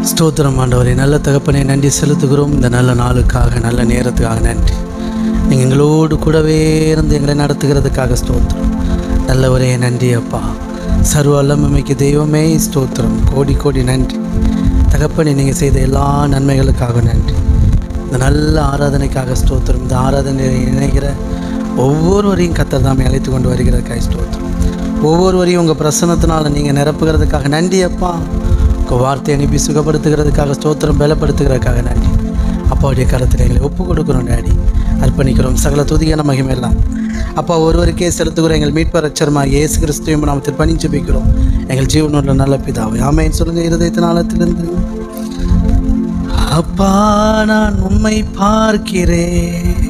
ஸ்தோத்திரம் ஆண்டவரே. நல்ல தகப்பனே, நன்றி செலுத்துகிறோம். இந்த நல்ல நாளுக்காக, நல்ல நேரத்துக்காக நன்றி. நீங்கள் எங்களோடு கூடவே இருந்து எங்களை நடத்துகிறதுக்காக ஸ்தோத்திரம். நல்லவரே நன்றி அப்பா. சர்வ வல்லமைக்கு தெய்வமே ஸ்தோத்திரம். கோடி கோடி நன்றி தகப்பனே. நீங்கள் செய்த எல்லா நன்மைகளுக்காக நன்றி. இந்த நல்ல ஆராதனைக்காக ஸ்தோத்திரம். இந்த ஆராதனையை இணைகிற ஒவ்வொருவரையும் கர்த்தர் தாமே அழைத்து கொண்டு வருகிறதுக்காக ஸ்தோத்திரம். ஒவ்வொருவரையும் உங்கள் பிரசன்னத்தினால் நீங்கள் நிரப்புகிறதுக்காக நன்றி அப்பா. உங்கள் வார்த்தை அனுப்பி சுகப்படுத்துகிறதுக்காக ஸ்தோத்திரம், பலப்படுத்துகிறதுக்காக நன்றி. அப்பாவுடைய கருத்தில் எங்களை ஒப்பு கொடுக்குறோம் டாடி, அர்ப்பணிக்கிறோம். சகல துதியான மகிமையெல்லாம் அப்பா ஒருவருக்கே செலுத்துகிறோம். எங்கள் மீட்பர் ரட்சகருமாகிய இயேசு கிறிஸ்துவின் நாமத்தில் பணிஞ்சு ஜெபிக்கிறோம் எங்கள் ஜீவனுள்ள நல்ல பிதாவே, ஆமென். சொல்லுங்கள் இருதயத்தின் ஆழத்திலிருந்து. அப்பா நான் உம்மை பார்க்கிறேன்,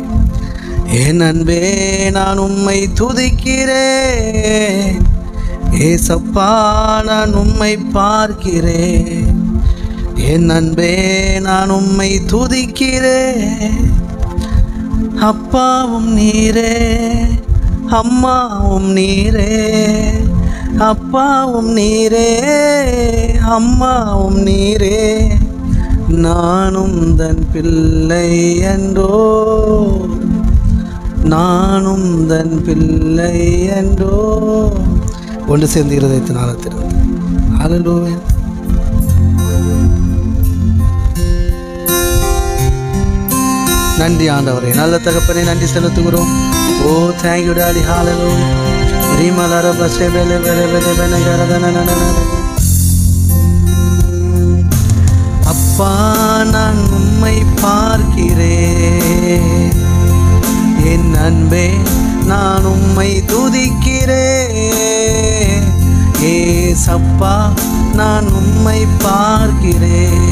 என் அன்பே நான் உம்மை துதிக்கிறேன். ஏசப்பா நான் உம்மை பார்க்கிறேன், என் அன்பே நான் உம்மை துதிக்கிறேன். அப்பாவும் நீரே, அம்மாவும் நீரே, அப்பாவும் நீரே, அம்மாவும் நீரே. நானும் தன் பிள்ளை என்றோ, நானும் தன் பிள்ளை என்றோ. ஒன்று சேர்ந்து இருதயத்தின் ஆழத்திலிருந்து. ஹல்லேலூயா. நன்றி ஆண்டவரே, நல்ல தகப்பனே, நன்றி செலுத்துகிறோம். ஓ தேங்க்யூ டாடி. ஹல்லேலூயா. ரீமலர பசே பெலே பெலே பெலே பெனகரதன. அப்பா நான் உம்மை பார்க்கிறேன், என் அன்பே நான் உம்மை துதிக்கிறேன். ஏசப்பா நான் உம்மை பார்க்கிறேன்,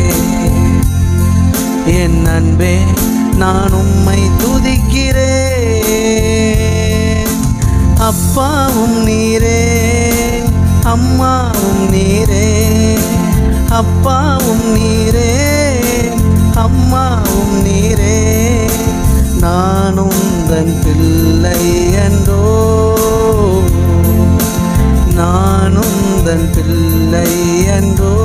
என் அன்பே நான் உம்மை துதிக்கிறேன். அப்பாவும் நீரே, அம்மாவும் நீரே, அப்பாவும் நீரே, அம்மாவும் நீரே. நானும் தன் பிள்ளை என்றோ, நானும் தன் பிள்ளை என்றோ.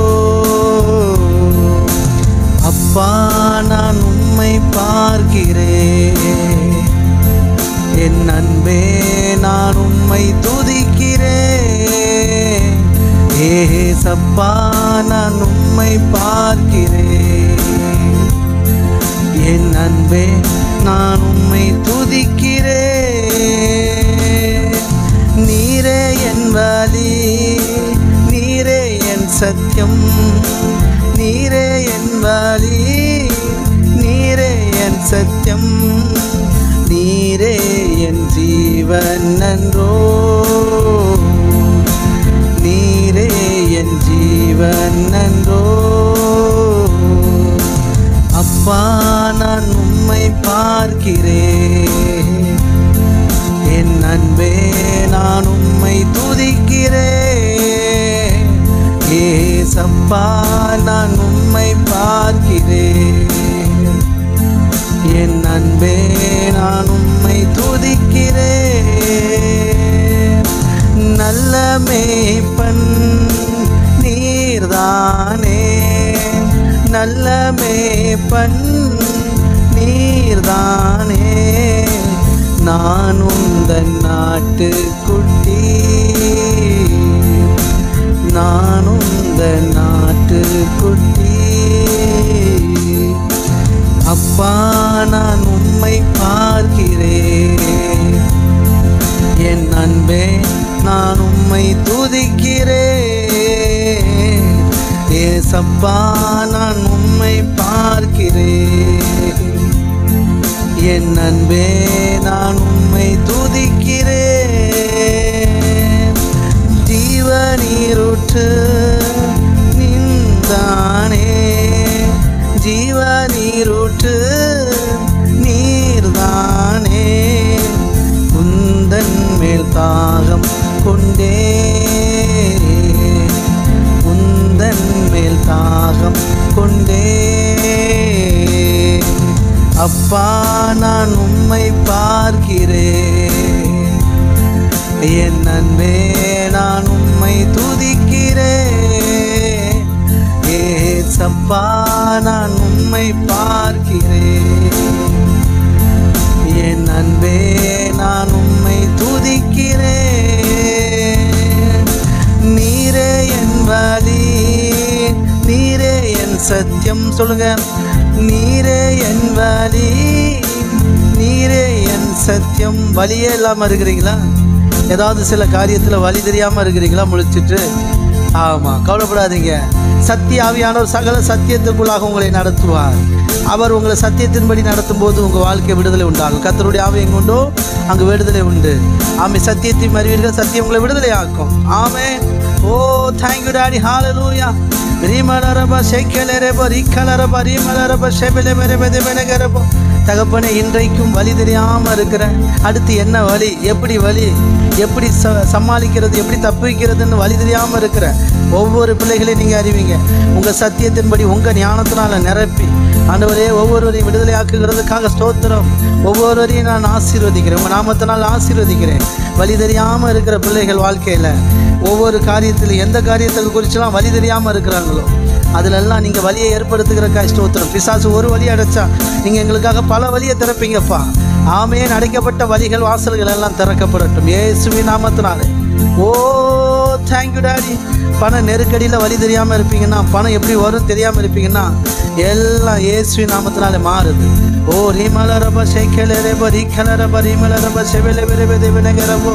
அப்பா நான் உம்மை பார்க்கிறேன், என் அன்பே நான் உம்மை துதிக்கிறேன். ஏசப்பா நான் உம்மை பார்க்கிறேன், என் அன்பே நான் உம்மை துதிக்கிறேன். நீரே என் வழி, நீரே என் சத்தியம், நீரே என் வழி, நீரே என் சத்தியம், நீரே என் ஜீவன் என்றோ, நீரே என் ஜீவன் என்றோ. அப்பா நான் உம்மை பார்க்கிறேன், என் அன்பே நான் உம்மை துதிக்கிறேன். ஏசப்பா நான் உம்மை பார்க்கிறேன், என் அன்பே நான் உம்மை துதிக்கிறேன். நல்ல மேய்ப்பன் நீர்தானே, நல்ல மேய்ப்பன் நீர்தானே. நான் உந்தன் நாட்டுக்குட்டி, நான் உந்தன் நாட்டுக்குட்டி. அப்பா நான் உம்மை பார்க்கிறேன், என் அன்பே நான் உம்மை துதிக்கிறேன். ஏசப்பா நான் உம்மை பார்க்கிறேன், என் அன்பே நான் உம்மை துதிக்கிறேன். ஜீவநீரூற்று நீர்தானே, ஜீவநீரூற்று நீர்தானே. உந்தன் மேல் தாகம் கொண்டே, உந்தன் மேல் தாகம் கொண்டே. அப்பா நான் உம்மை பார்க்கிறேன், என் அன்பே நான் உம்மை துதிக்கிறேன். ஏசப்பா உம்மை பார்க்கிறேன். என் அன்பே நான் உம்மை துதிக்கிறேன். நீரே என் வழி, நீரே என் சத்தியம். சொல்லுங்க, நீரே என் வழி, நீரே என் சத்தியம். வழியே இல்லாமல் இருக்கிறீங்களா? ஏதாவது சில காரியத்தில் வழி தெரியாமல் இருக்கிறீங்களா? முழிச்சிட்டு ஆமாம், கவலைப்படாதீங்க. சத்திய ஆவியானவர் சகல சத்தியத்திற்குள்ளாக உங்களை நடத்துவார். அவர் உங்களை சத்தியத்தின்படி நடத்தும் போது உங்கள் வாழ்க்கை விடுதலை உண்டாகும். கர்த்தருடைய ஆவி எங்கே உண்டோ அங்கே விடுதலை உண்டு. ஆமே, சத்தியத்தையும் அறிவீர்கள், சத்தியம் உங்களை விடுதலை ஆக்கும். ஆமே. ஓ தேங்க்யூ டாடி. ஹalleluya. ரீமலரப ஷேக்கலரப ரிக்கலரப ரீமலரப ஷெபலே மேரபதே மேனகரப. தகப்பனே, இன்றைக்கும் வழி தெரியாமல் இருக்கிறேன். அடுத்து என்ன வழி, எப்படி வழி, எப்படி சமாளிக்கிறது, எப்படி தப்பிக்கிறதுன்னு வழி தெரியாமல் இருக்கிற ஒவ்வொரு பிள்ளைகளையும் நீங்கள் அறிவீங்க. உங்கள் சத்தியத்தின்படி உங்கள் ஞானத்தினால நிரப்பி ஆண்டவரே ஒவ்வொருவரையும் விடுதலை ஆக்குகிறதுக்காக ஸ்தோத்திரம். ஒவ்வொருவரையும் நான் ஆசீர்வதிக்கிறேன், உங்கள் நாமத்தினால் ஆசீர்வதிக்கிறேன். வழி தெரியாமல் இருக்கிற பிள்ளைகள் வாழ்க்கையில் ஒவ்வொரு காரியத்தில் எந்த காரியத்தை குறிச்செல்லாம் வழி தெரியாமல் இருக்கிறாங்களோ அதிலெல்லாம் நீங்கள் வழியை ஏற்படுத்துகிற ஸ்தோத்திரம். பிசாசு ஒரு வழி அடைச்சா நீங்கள் எங்களுக்காக பல வழியை திறப்பீங்கப்பா. ஆமேன். அடைக்கப்பட்ட வழிகள் வாசல்கள் எல்லாம் திறக்கப்படட்டும் இயேசுவின் நாமத்தினாலே. ஓ தேங்க்யூ டாடி. பண நெருக்கடியில் வழி தெரியாமல் இருப்பீங்கன்னா, பணம் எப்படி வரும் தெரியாமல் இருப்பீங்கன்னா, எல்லாம் இயேசுவின் நாமத்தினாலே மாறுது. ஓ ரீமலரப ஷேக்கலரப ரிக்கலரப ரீமலரப ஷெபலே மேரபதே மேனகரப.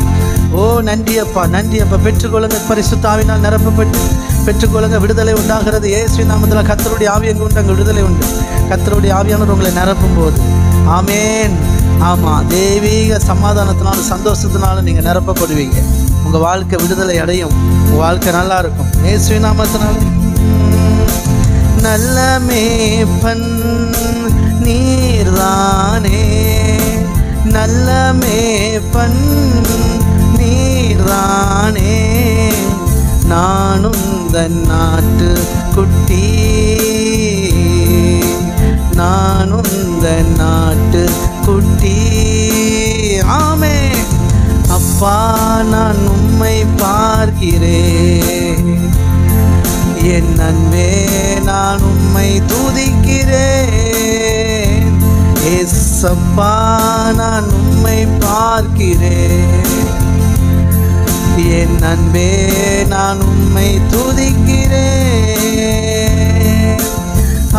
ஓ நன்றியப்பா, நன்றியப்பா. பெற்றுக்கொள்ளுங்க, பரிசுத்த ஆவியினால் நிரப்பப்பட்டு பெற்றுக்கொள்ளுங்க. விடுதலை உண்டாகிறது இயேசுவின் நாமத்தில். கர்த்தருடைய ஆவி எங்கே உண்டு அங்கே விடுதலை உண்டு. கர்த்தருடைய ஆவியானவர் உங்களை நிரப்பும் போது ஆமேன். ஆமாம், தெய்வீக சமாதானத்தினாலும் சந்தோஷத்தினாலும் நீங்கள் நிரப்பப்படுவீங்க. உங்கள் வாழ்க்கை விடுதலை அடையும், உங்கள் வாழ்க்கை நல்லா இருக்கும் இயேசுவின் நாமத்தினால. நல்ல மேய்ப்பன் நீர்தானே, நல்ல மேய்ப்பன் நீர்தானே, நானும் தன் நாட்டு குட்டி, நானும் தன் நாட்டு குட்டி. ஆமே. அப்பா நான் உம்மை பார்க்கிறேன். என் அன்பே நான் உம்மை துதிக்கிறேன். ஏசப்பா நான் உம்மை பார்க்கிறேன். என் அன்பே நான் உம்மை துதிக்கிறேன்.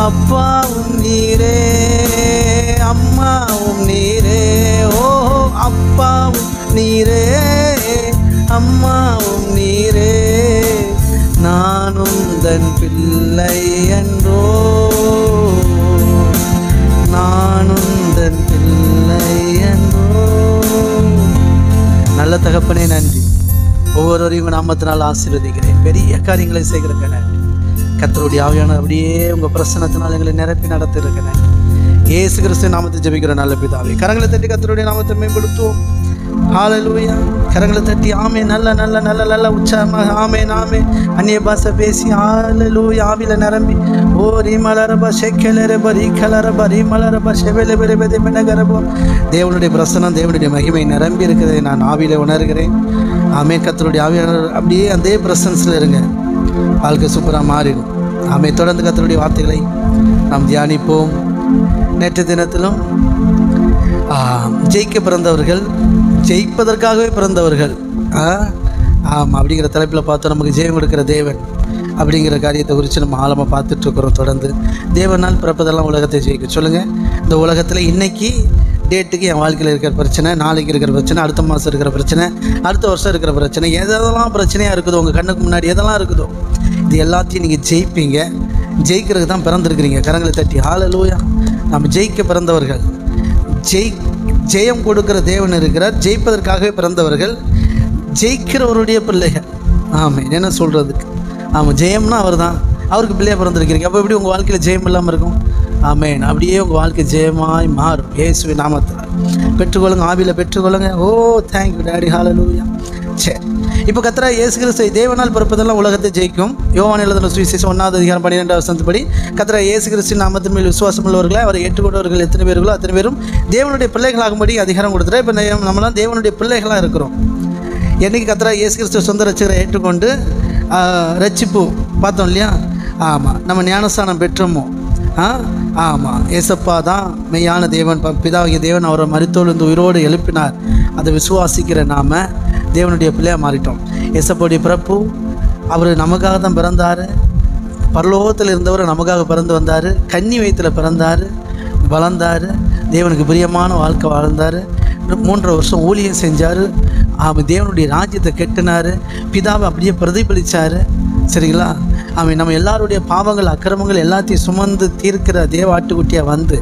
அப்பாவும் நீரே, அம்மாவும் நீரே. ஓ அப்பாவும் நீரே, அம்மாவும் நீரே, நானும் தன் பிள்ளை என்றோ, நானும் தன் பிள்ளை என்றோ. நல்ல தகப்பனே நன்றி. ஒவ்வொருவரையும் நாமத்தினால் ஆசீர்வதிக்கிறேன். பெரிய காரியங்களை செய்கிறக்க நன்றி. கர்த்தருடைய ஆவியான அப்படியே உங்கள் பிரசன்னத்தினால் எங்களை நிரப்பி நடத்திருக்கிறேன். இயேசு கிறிஸ்து நாமத்தை ஜெபிக்கிற நல்ல பிதாவே. கரங்களை தட்டி கர்த்தருடைய நாமத்தை மேம்படுத்துவோம். ஹalleluya. கரங்களை தட்டி ஆமே. நல்ல நல்ல நல்ல நல்ல உற்சாகமாக ஆமே ஆமே. அந்நிய பாஷை பேசி ஹalleluya. ஆவில நிரம்பி ஓ ரீமலரப ஷேக்கலரப ரிக்கலரப ரீமலரப ஷெபலே மேரபதே மேனகரப. தேவனுடைய பிரசன்னம், தேவனுடைய மகிமை நிரம்பி இருக்கிறதை நான் ஆவில உணர்கிறேன். ஆமே. கர்த்தருடைய ஆவியானவர் அப்படியே அதே பிரசன்ஸில் இருங்க. வாழ்க்கை சூப்பராக மாறிடும். ஆமே. தொடர்ந்து கர்த்தருடைய வார்த்தைகளை நாம் தியானிப்போம். நேற்று தினத்திலும் ஜெயிக்க பிறந்தவர்கள், ஜெயிப்பதற்காகவே பிறந்தவர்கள் அப்படிங்கிற தலைப்பில் பார்த்தோம். நமக்கு ஜெயம் கொடுக்கிற தேவன் அப்படிங்கிற காரியத்தை குறித்து நம்ம ஆழமாக பார்த்துட்ருக்குறோம். தொடர்ந்து தேவனால் பிறப்பதெல்லாம் உலகத்தை ஜெயிக்க. சொல்லுங்கள், இந்த உலகத்தில் இன்றைக்கி டேட்டுக்கு என் வாழ்க்கையில் இருக்கிற பிரச்சனை, நாளைக்கு இருக்கிற பிரச்சனை, அடுத்த மாதம் இருக்கிற பிரச்சனை, அடுத்த வருஷம் இருக்கிற பிரச்சனை, எதெல்லாம் பிரச்சனையாக இருக்குதோ, உங்கள் கண்ணுக்கு முன்னாடி எதெல்லாம் இருக்குதோ, இது எல்லாத்தையும் நீங்கள் ஜெயிப்பீங்க. ஜெயிக்கிறதுக்கு தான் பிறந்திருக்கிறீங்க. கரங்களை தட்டி ஹalleluya. நம்ம ஜெயிக்க பிறந்தவர்கள், ஜெயம் கொடுக்கிற தேவன் இருக்கிறார். ஜெயிப்பதற்காகவே பிறந்தவர்கள், ஜெயிக்கிறவருடைய பிள்ளைகள். ஆமாம், என்ன சொல்கிறதுக்கு? ஆமாம், ஜெயம்னா அவர் தான். அவருக்கு பிள்ளையாக பிறந்திருக்கிறீங்க. அப்போ எப்படி உங்கள் வாழ்க்கையில் ஜெயம் இல்லாமல் இருக்கும்? ஆமேன். அப்படியே உங்கள் வாழ்க்கை ஜெயமாய் மாறும் இயேசுவின் நாமத்தில். பெற்றுக்கொள்ளுங்க, ஆவியில் பெற்றுக்கொள்ளுங்க. ஓ தேங்க்யூ டாடி. ஹalleluya. சரி, இப்போ கர்த்தராகிய இயேசு கிறிஸ்து தேவனால் பிறப்பதெல்லாம் உலகத்தை ஜெயிக்கும். யோவான் எழுதின சுவிசேஷம் 1:12 படி கர்த்தராகிய இயேசு கிறிஸ்துவின் நாமத்தின் மேல் விசுவாசம் உள்ளவர்களை அவரை ஏற்றுக்கொண்டவர்கள் எத்தனை பேர்களோ அத்தனை பேரும் தேவனுடைய பிள்ளைகளாகும்படி அதிகாரம் கொடுத்துட்டா. இப்போ நம்மளாம் தேவனுடைய பிள்ளைகளாக இருக்கிறோம். என்றைக்கு கர்த்தராகிய இயேசு கிறிஸ்து சொந்த ரட்சகரை ஏற்றுக்கொண்டு ரட்சிப்பு பார்த்தோம் இல்லையா? ஆமாம், நம்ம ஞானஸ்தானம் பெற்றோமோ ஆமாம், ஏசப்பா தான் மெய்யான தேவன், பிதாகிய தேவன் அவரை மரித்தோலிருந்து உயிரோடு எழுப்பினார். அதை விசுவாசிக்கிற நாம் தேவனுடைய பிள்ளையாக மாறிட்டோம். ஏசப்பாவுடைய பிறப்பு, அவர் நமக்காக தான் பிறந்தார். பரலோகத்தில் இருந்தவர் நமக்காக பிறந்து வந்தார். கன்னி வயிற்றில் பிறந்தார், வளர்ந்தார், தேவனுக்கு பிரியமான வாழ்க்கை வாழ்ந்தார். 3 வருஷம் ஊழியம் செஞ்சார். தேவனுடைய ராஜ்யத்தை கெட்டினார். பிதாவை அப்படியே பிரதிபலித்தார். சரிங்களா? நம்ம எல்லாருடைய பாவங்கள் அக்கிரமங்கள் எல்லாத்தையும் சுமந்து தீர்க்கிற தேவ ஆட்டுக்குட்டியாக வந்து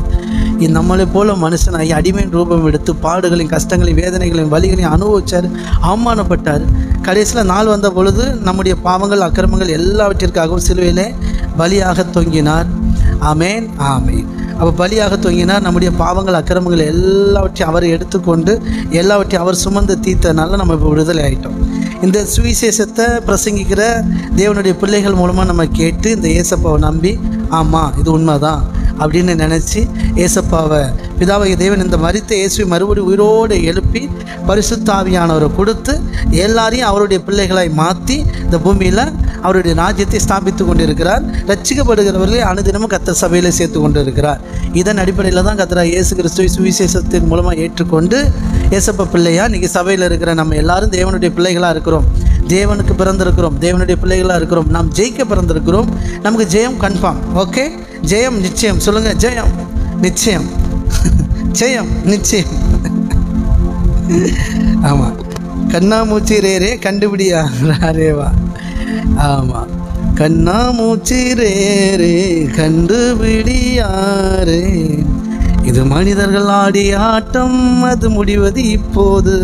நம்மளை போல மனுஷனாகி அடிமையின் ரூபம் எடுத்து பாடுகளையும் கஷ்டங்களையும் வேதனைகளையும் வலிகளையும் அனுபவித்தார், அவமானப்பட்டார். கடைசியில் நாள் வந்த பொழுது நம்முடைய பாவங்கள் அக்கிரமங்கள் எல்லாவற்றிற்காகவும் சிலுவையிலே பலியாக தொங்கினார். ஆமேன், ஆமேன். அப்போ பலியாக தொங்கினார். நம்முடைய பாவங்கள் அக்கிரமங்கள் எல்லாவற்றையும் அவர் எடுத்துக்கொண்டு எல்லாவற்றையும் அவர் சுமந்து தீர்த்தனால நம்ம இப்போ விடுதலை ஆகிட்டோம். இந்த சுவிசேஷத்தை பிரசங்கிக்கிற தேவனுடைய பிள்ளைகள் மூலமாக நம்ம கேட்டு இந்த ஏசப்பாவை நம்பி ஆமாம் இது உண்மைதான் அப்படின்னு நினச்சி ஏசப்பாவை பிதாவை தேவன் இந்த மரித்த இயேசுவை மறுபடியும் உயிரோடு எழுப்பி பரிசுத்த ஆவியானவரை கொடுத்து எல்லாரையும் அவருடைய பிள்ளைகளாய் மாற்றி இந்த பூமியில் அவருடைய ராஜ்யத்தை ஸ்தாபித்து கொண்டிருக்கிறார். ரட்சிக்கப்படுகிறவர்களை அனுதினமும் கர்த்தர் சபையில் சேர்த்து கொண்டு இருக்கிறார். இதன் அடிப்படையில் தான் கர்த்தர் இயேசு கிறிஸ்துவை சுவிசேஷத்தின் மூலமாக ஏற்றுக்கொண்டு ஏசப்பா பிள்ளையா இன்றைக்கி சபையில் இருக்கிற நம்ம எல்லாரும் தேவனுடைய பிள்ளைகளாக இருக்கிறோம். தேவனுக்கு பிறந்திருக்கிறோம், தேவனுடைய பிள்ளைகளாக இருக்கிறோம். நாம் ஜெயிக்க பிறந்திருக்கிறோம். நமக்கு ஜெயம் கன்ஃபார்ம். ஓகே, ஜெயம் நிச்சயம். சொல்லுங்கள், ஜெயம் நிச்சயம், ஜெயம் நிச்சயம். ஆமாம், கண்ணாமூச்சி ரேரே கண்டுபிடியா ரேவா. ஆமாம், கண்ணாமூச்சி ரேரே கண்டுபிடியாரே, இது மனிதர்கள் ஆடிய ஆட்டம், அது முடிவது இப்போது,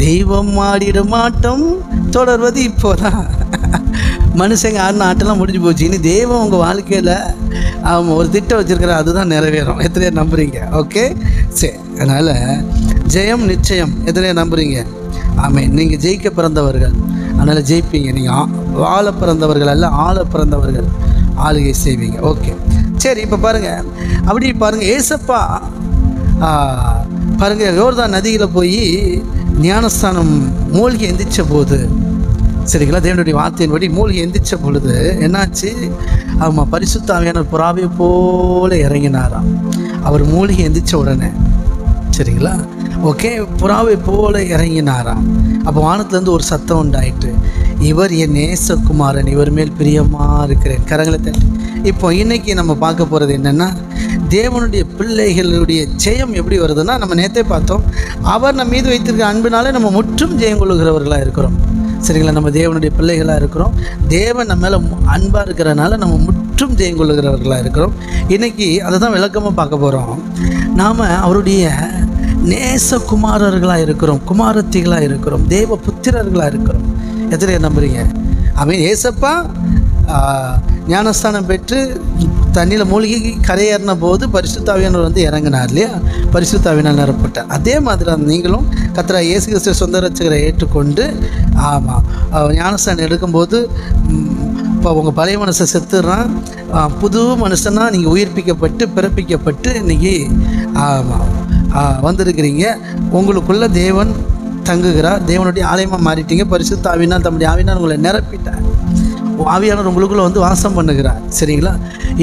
தெய்வம் ஆடிடும் ஆட்டம் தொடர்வது இப்போதான். மனுஷங்க ஆடின ஆட்டெல்லாம் முடிஞ்சு போச்சு. இனி தெய்வம் உங்கள் வாழ்க்கையில் ஒரு திட்டம் வச்சுருக்கிற அதுதான் நிறைவேறும். எத்தனையோ நம்புறீங்க? ஓகே, சரி. அதனால் ஜெயம் நிச்சயம். எத்தனையோ நம்புறீங்க? ஆமாம், நீங்கள் ஜெயிக்க பிறந்தவர்கள், அதனால் ஜெயிப்பீங்க. நீங்கள் வாழ பிறந்தவர்கள் அல்ல, ஆள பிறந்தவர்கள், ஆளுகை செய்வீங்க. ஓகே, சரி. இப்போ பாருங்கள், அப்படி பாருங்கள், ஏசப்பா பாருங்கள் யோர்தான் நதியில் போய் ஞானஸ்தானம் மூழ்கி எந்திரிச்ச போது, சரிங்களா, தேவனுடைய வார்த்தையின்படி மூழ்கி எந்திரிச்ச பொழுது என்னாச்சு? ஆமாம், பரிசுத்த ஆவியானவர் புறாவை போல இறங்கினாராம். அவர் மூழ்கி எந்திரிச்ச உடனே, சரிங்களா, ஓகே, புறாவை போல இறங்கினாராம். அப்போ வானத்துலேருந்து ஒரு சத்தம் உண்டாயிட்டு, இவர் என் நேசகுமாரன், இவர் மேல் பிரியமாக இருக்கிறேன். கரங்களை தட்டி. இப்போ இன்றைக்கி நம்ம பார்க்க போகிறது என்னென்னா, தேவனுடைய பிள்ளைகளுடைய ஜெயம் எப்படி வருதுன்னா, நம்ம நேற்றே பார்த்தோம், அவர் நம்ம மீது வைத்திருக்கிற அன்பினாலே நம்ம முற்றும் ஜெயம் கொள்ளுகிறவர்களாக இருக்கிறோம். சரிங்களா, நம்ம தேவனுடைய பிள்ளைகளாக இருக்கிறோம். தேவன் நம்ம மேலே அன்பாக இருக்கிறனால நம்ம முற்றும் ஜெயம் கொள்ளுகிறவர்களாக இருக்கிறோம். இன்றைக்கி அதை தான் விளக்கமாக பார்க்க போகிறோம். நாம் அவருடைய நேசகுமாரர்களாக இருக்கிறோம், குமாரத்திகளாக இருக்கிறோம், தேவ புத்திரர்களாக இருக்கிறோம். எத்தனை நம்புறீங்க? அவன் ஏசப்பா ஞானஸ்தானம் பெற்று தண்ணியில் மூழ்கி கரையேறின போது பரிசுத்த ஆவியானவர் வந்து இறங்கினார் இல்லையா? பரிசுத்த ஆவியானவர் நிரப்பட்டார். அதே மாதிரி தான் நீங்களும் கர்த்தராகிய இயேசு கிறிஸ்து சொந்த ரட்சகரை ஏற்றுக்கொண்டு ஆமாம் ஞானஸ்தானம் எடுக்கும்போது இப்போ உங்கள் பழைய மனுஷன் செத்துறான், புது மனுஷனாக நீங்கள் உயிர்ப்பிக்கப்பட்டு பிறப்பிக்கப்பட்டு இன்றைக்கி ஆமாம் வந்திருக்கிறீங்க. உங்களுக்குள்ள தேவன் தங்குகிறார். தேவனுடைய ஆலயமாக மாறிட்டீங்க. பரிசுத்த ஆவியினால் தம்முடைய ஆவியினால் உங்களை நிரப்பிட்டார். ஆவியானவர் உங்களுக்குள்ள வந்து வாசம் பண்ணுகிறார். சரிங்களா?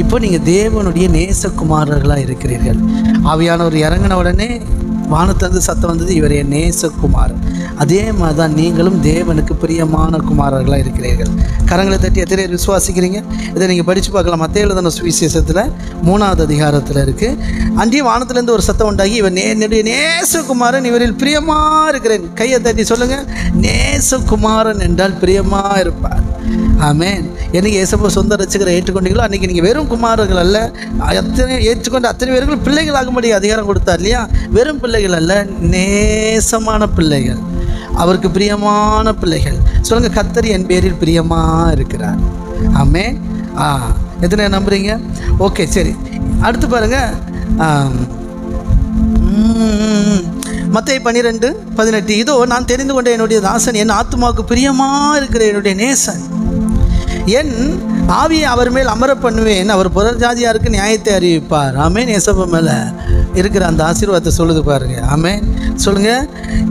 இப்போ நீங்கள் தேவனுடைய நேசகுமாரர்களாக இருக்கிறீர்கள். ஆவியானவர் இறங்கின உடனே வானத்திலிருந்து சத்தம் வந்தது, இவர் என் நேசகுமாரன். அதே மாதிரி தான் நீங்களும் தேவனுக்கு பிரியமான குமாரர்களாக இருக்கிறீர்கள். கரங்களை தட்டி எத்தனை விசுவாசிக்கிறீங்க? இதை நீங்கள் படித்து பார்க்கலாம். மத்தேயு எழுதின சுவிசேஷத்தில் 3வது அதிகாரத்தில் இருக்குது. அன்றைய வானத்திலேருந்து ஒரு சத்தம் உண்டாகி, இவர் என்னுடைய நேசகுமாரன், இவரில் பிரியமாக இருக்கிறேன். கையை தட்டி சொல்லுங்கள், நேசகுமாரன் என்றால் பிரியமாக இருப்பார். ஆமேன். என்னைக்கு ஏசப்பா சொந்த ரட்சகரை ஏற்றுக்கொண்டீங்களோ அன்றைக்கி நீங்கள் வெறும் குமாரர்கள் அல்ல, அத்தனை ஏற்றுக்கொண்டு அத்தனை பேர்கள் பிள்ளைகளாகும்படி அதிகாரம் கொடுத்தார் இல்லையா? வெறும் பிள்ளைகள் அல்ல, நேசமான பிள்ளைகள், அவருக்கு பிரியமான பிள்ளைகள். சொல்லுங்கள், கர்த்தர் என் பேரில் பிரியமாக இருக்கிறார். ஆமேன். எத்தனை நம்புறீங்க? ஓகே, சரி. அடுத்து பாருங்கள், மத்தேயு 12:18. இதோ நான் தெரிந்து கொண்ட என்னுடைய தாசன், என் ஆத்துமாவுக்கு பிரியமாக இருக்கிற என்னுடைய நேசன், என் ஆவியை அவர் மேல் அமர பண்ணுவேன், அவர் புறஜாதியாருக்கு நியாயத்தை அறிவிப்பார். ஆமென். ஏசப்பா மேலே இருக்கிற அந்த ஆசீர்வாதத்தை சொல்லுது பாருங்க. ஆமென். சொல்லுங்க,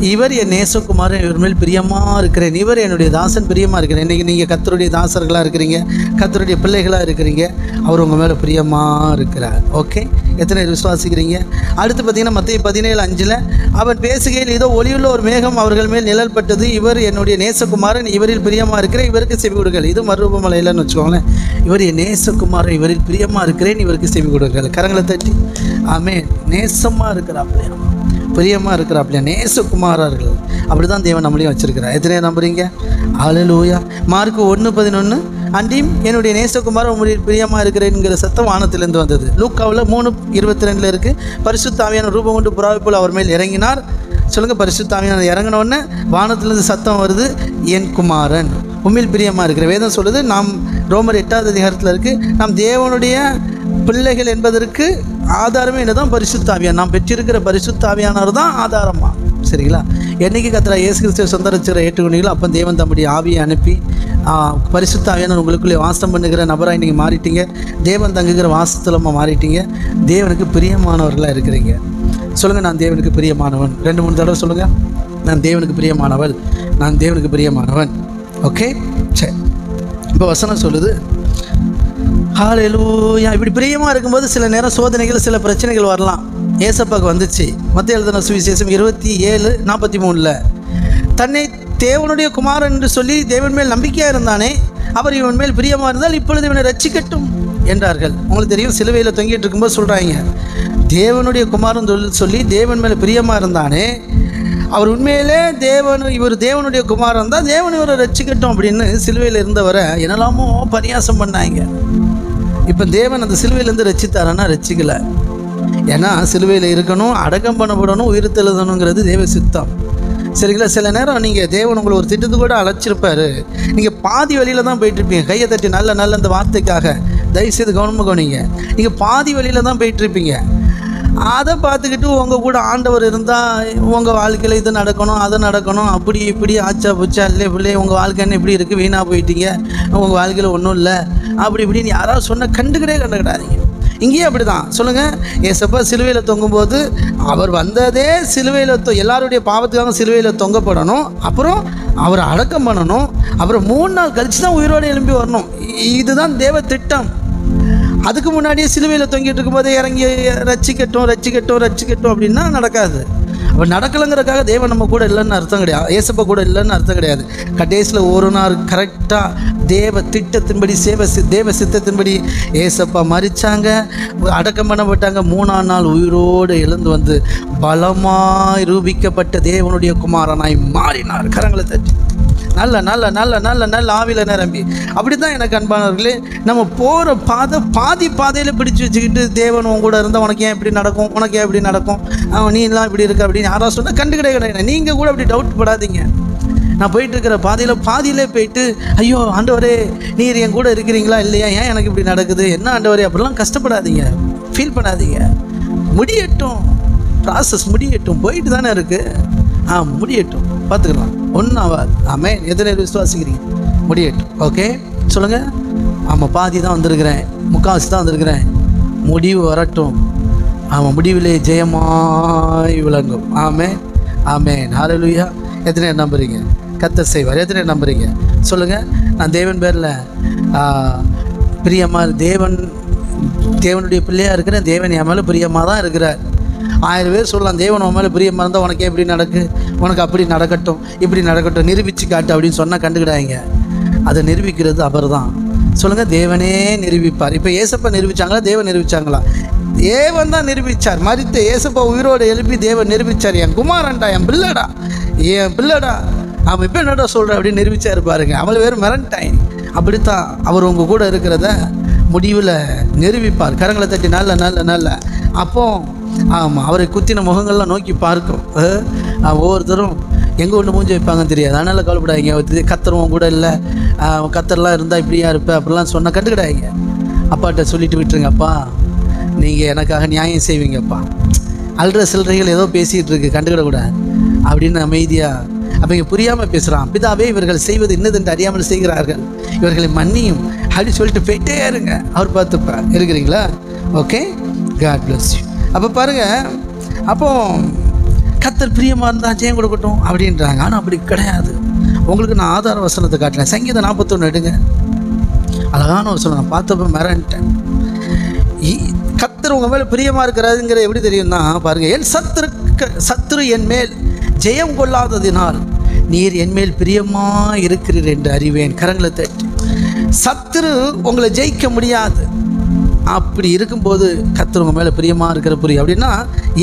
இவர் என் நேசகுமாரன், இவர் மேல் பிரியமாக இருக்கிறேன், இவர் என்னுடைய தாசன், பிரியமாக இருக்கிறேன். இன்றைக்கி நீங்கள் கர்த்தருடைய தாசர்களாக இருக்கிறீங்க, கர்த்தருடைய பிள்ளைகளாக இருக்கிறீங்க, அவர் உங்கள் மேலே பிரியமாக இருக்கிறார். ஓகே, எத்தனை விசுவாசிக்கிறீங்க? அடுத்து பார்த்தீங்கன்னா மத்தேயு 17:5 அவன் பேசுகையில் இதோ ஒளியுள்ள ஒரு மேகம் அவர்கள் மேல் நிழல் பட்டது, இவர் என்னுடைய நேசகுமாரன், இவரில் பிரியமாக இருக்கிறேன், இவருக்கு செவி கொடுங்கள். இது மறுரூபமலையிலன்னு வச்சுக்கோங்களேன். இவர் என் நேசகுமாரன், இவரில் பிரியமாக இருக்கிறேன், இவருக்கு செவி கொடுங்கள். கரங்களை தட்டி ஆமென். நேசமாக இருக்கிறாப்லையா, பிரியமாக இருக்கிறாப்லையா, நேசகுமாரர்கள். அப்படி தான் தேவன் நம்மளையும் வச்சிருக்கிறார். எத்தனையோ நம்புறீங்க? ஹல்லேலூயா. மார்க்கு 1:11 அன்றியும் என்னுடைய நேசகுமாரன் உம்முடைய பிரியமாக இருக்கிறேன்ங்கிற சத்தம் வானத்திலிருந்து வந்தது. லூக்காவில் 3:22 இருக்குது. பரிசுத்த ஆவியான ரூபம் கொண்டு புறாவை போல் அவர் மேல் இறங்கினார். சொல்லுங்கள், பரிசுத்த ஆவியான இறங்கினோடனே வானத்திலிருந்து சத்தம் வருது, என் குமாரன் உம்மில் பிரியமாக இருக்கிற. வேதம் சொல்லுது, நாம் ரோமர் 8வது அதிகாரத்தில் இருக்குது, நாம் தேவனுடைய பிள்ளைகள் என்பதற்கு ஆதாரமே என்னதான்? பரிசுத்த ஆவியான். நாம் பெற்றிருக்கிற பரிசுத்த ஆவியானவர் தான் ஆதாரமா. சரிங்களா? என்னைக்கு கர்த்தர் இயேசு கிறிஸ்துவை சொந்த ரட்சகரை ஏற்றுக்கொண்டீங்களோ அப்போ தேவன் தம்முடைய ஆவியை அனுப்பி பரிசுத்த ஆவியானவர் உங்களுக்குள்ளே வாசம் பண்ணுகிற நபராக நீங்கள் மாறிட்டீங்க. தேவன் தங்குகிற வாசத்தலமாக மாறிட்டீங்க. தேவனுக்கு பிரியமானவர்களாக இருக்கிறீங்க. சொல்லுங்கள், நான் தேவனுக்கு பிரியமானவன். 2-3 தடவை சொல்லுங்கள், நான் தேவனுக்கு பிரியமானவள், நான் தேவனுக்கு பிரியமானவன். ஓகே, சரி. இப்போ வசனம் சொல்லுது, ஹல்லேலூயா. இப்படி பிரியமாக இருக்கும்போது சில நேரம் சோதனைகள், சில பிரச்சனைகள் வரலாம். ஏசப்பாக்கு வந்துச்சு. மத்தேயு எழுதின சுவிசேஷம் 27:43 தன்னை தேவனுடைய குமாரன் என்று சொல்லி தேவன் மேல் நம்பிக்கையாக இருந்தானே, அவர் இவன் மேல் பிரியமாக இருந்தால் இப்பொழுது இவனை ரட்சிக்கட்டும் என்றார்கள். உங்களுக்கு தெரியும், சிலுவையில் தொங்கிட்டு இருக்கும்போது சொல்கிறாங்க, தேவனுடைய குமாரன் சொல்லி தேவன் மேல் பிரியமாக இருந்தானே, அவர் உண்மையிலே இவர் தேவனுடைய குமாரன் தான், தேவன் இவரை ரட்சிக்கட்டும் அப்படின்னு சிலுவையில் இருந்தவரை என்னெல்லாமோ பரியாசம் பண்ணாங்க. இப்போ தேவன் அந்த சிலுவையிலேருந்து ரட்சித்தாரானா? ரட்சிக்கலை. ஏன்னா சிலுவையில் இருக்கணும், அடக்கம் பண்ணப்படணும், உயிர் தெழுதணுங்கிறது தேவ சித்தம். சரிங்களா? சில நேரம் நீங்கள் தேவன் உங்களை ஒரு திட்டத்து கூட அழைச்சிருப்பார், நீங்கள் பாதி வழியில் தான் போயிட்டுருப்பீங்க. கையை தட்டி நல்ல அந்த வார்த்தைக்காக தயவுசெய்து கவனிங்க. நீங்கள் பாதி வழியில் தான் போயிட்டுருப்பீங்க. அதை பார்த்துக்கிட்டு உங்கள் கூட ஆண்டவர் இருந்தால் உங்கள் வாழ்க்கையில் இது நடக்கணும், அதை நடக்கணும், அப்படி இப்படி ஆச்சா புச்சா இல்லை பிள்ளை, உங்கள் வாழ்க்கை என்ன இப்படி இருக்குது, வீணாக போயிட்டீங்க, உங்கள் வாழ்க்கையில் ஒன்றும் இல்லை, அப்படி இப்படின்னு யாராவது சொன்னால் கண்டுக்கிடாதீங்க. இங்கேயே அப்படி தான். சொல்லுங்கள், ஏசப்பா சிலுவையில் தொங்கும்போது அவர் வந்ததே சிலுவையில் எல்லாருடைய பாவத்துக்காக சிலுவையில் தொங்கப்படணும், அப்புறம் அவரை அடக்கம் பண்ணணும், அப்புறம் 3 நாள் கழித்து தான் உயிரோடு எழும்பி வரணும். இதுதான் தேவ திட்டம். அதுக்கு முன்னாடியே சிலுவையில் தொங்கிட்டு இருக்கும்போதே இறங்கி ரட்சிக்கட்டும் அப்படின்னா நடக்காது. அப்போ நடக்கலைங்கிறதுக்காக தேவன் நம்ம கூட இல்லைன்னு அர்த்தம் கிடையாது, ஏசப்பா கூட இல்லைன்னு அர்த்தம் கிடையாது. கடைசியில் ஒரு நாள் கரெக்டாக தேவ திட்டத்தின்படி தேவ சித்தத்தின்படி ஏசப்பா மரித்தாங்க, அடக்கம் பண்ணப்பட்டாங்க. 3ஆம் நாள் உயிரோடு எழுந்து வந்து பலமாய் ரூபிக்கப்பட்ட தேவனுடைய குமாரனாய் மாறினார். கரங்களை தட்டி நல்ல ஆவியில் நிரம்பி. அப்படி தான் எனக்கு அன்பானவர்களே, நம்ம போகிற பாதையில் பிடிச்சி வச்சுக்கிட்டு தேவன் உன் கூட இருந்தால் உனக்கு ஏன் இப்படி நடக்கும், உனக்கு ஏன் இப்படி நடக்கும், நீ எல்லாம் இப்படி இருக்க அப்படின்னு யாராவது சொன்னால் கிடையாது. நீங்கள் கூட அப்படி டவுட் படாதீங்க. நான் போயிட்டுருக்கிற பாதியிலே போயிட்டு, ஐயோ ஆண்டவரே நீர் என் கூட இருக்கிறீங்களா இல்லையா, ஏன் எனக்கு இப்படி நடக்குது, என்ன ஆண்டவரே, அப்படிலாம் கஷ்டப்படாதீங்க, ஃபீல் பண்ணாதீங்க. முடியட்டும், ப்ராசஸ் முடியட்டும், போயிட்டு தானே இருக்குது. முடியட்டும், பார்த்துக்கலாம், ஒன்றும் ஆகாது. ஆமென். எத்தனை விசுவாசிக்கிறீங்க? முடியட்டும். ஓகே, சொல்லுங்கள். ஆமாம், பாதி தான் வந்திருக்கிறேன், முக்கால்வாசி தான் வந்திருக்கிறேன், முடிவு வரட்டும். ஆமாம், முடிவிலே ஜெயமாய் விளங்கும். ஆமென், ஆமென், ஹல்லேலூயா. எத்தனை நம்புறீங்க? கர்த்தர் செய்வார். எத்தனை நம்புறீங்க? சொல்லுங்கள். நான் தேவன் பேரில் பிரியமாக, தேவனுடைய பிள்ளையாக இருக்கிறேன், தேவன் என் மேலே பிரியமாக தான் இருக்கிறார். 1000 பேர் சொல்லலாம், தேவன் உன் மேலே பிரியமாக இருந்தால் உனக்கு எப்படி நடக்கு, உனக்கு அப்படி நடக்கட்டும், இப்படி நடக்கட்டும், நிரூபித்து காட்டு அப்படின்னு சொன்னால் கண்டுக்கிடாங்க. அதை நிரூபிக்கிறது அவர் தான். சொல்லுங்கள், தேவனே நிரூபிப்பார். இப்போ ஏசப்பா நிரூபித்தாங்களா, தேவன் நிரூபித்தாங்களா? தேவன் தான் நிரூபித்தார். மரித்த ஏசப்பா உயிரோடு எழுப்பி தேவன் நிரூபித்தார். என் குமாரன்டா, என் பிள்ளடா, அவன் இப்போ என்னடா சொல்கிற அப்படின்னு நிரூபித்தார் பாருங்க. அவள் வேறு மிரண்டாய். அப்படித்தான் அவர் உங்கள் கூட இருக்கிறத முடிவில் நிரூபிப்பார். கரங்களை தட்டி நல்ல அப்போ ஆமாம், அவரை குத்தின முகங்கள்லாம் நோக்கி பார்க்கும். ஒவ்வொருத்தரும் எங்கே ஒன்று மூஞ்சி வைப்பாங்கன்னு தெரியாது. அதனால் கவலைப்படாதீங்க. கத்தரும் கூட இல்லை, கத்தர்லாம் இருந்தால் இப்படியா இருப்பேன் அப்படிலாம் சொன்னால் கண்டுக்கிடாதீங்க. அப்பாட்ட சொல்லிட்டு விட்டுருங்க, அப்பா நீங்கள் எனக்காக நியாயம் செய்வீங்கப்பா, அல்ற சில்லறைகள் ஏதோ பேசிகிட்டு இருக்கு, கண்டுக்கிடக்கூடாது அப்படின்னு அமைதியாக. அப்போ இங்கே புரியாமல் பேசுகிறான். பிதாவே, இவர்கள் செய்வது இன்னதென்று அறியாமல் செய்கிறார்கள், இவர்களை மன்னியும் அப்படி சொல்லிட்டு போயிட்டே இருங்க, அவர் பார்த்துப்பார். இருக்கிறீங்களா? Okay, God bless you. அப்போ பாருங்கள், அப்போ கர்த்தர் பிரியமாக இருந்தால் ஜெயம் கொடுக்கட்டும் அப்படின்றாங்க. ஆனால் அப்படி கிடையாது. உங்களுக்கு நான் ஆதார வசனத்தை காட்டுறேன். சங்கீதம் 41 எடுங்க, அழகான வசனம். நான் பார்த்தப்ப மிரண்டேன். கர்த்தர் உங்கள் மேலே பிரியமாக இருக்கிறாருங்கிற எப்படி தெரியும்னா பாருங்கள், என் சத்துரு என் மேல் ஜெயம் கொள்ளாததினால் நீர் என் மேல் பிரியமாக இருக்கிறீர் என்று அறிவேன். கரங்களை தட்டி. சத்துரு உங்களை ஜெயிக்க முடியாது. அப்படி இருக்கும்போது கர்த்தர் உங்கள் மேலே பிரியமாக இருக்கிற புரியும். அப்படின்னா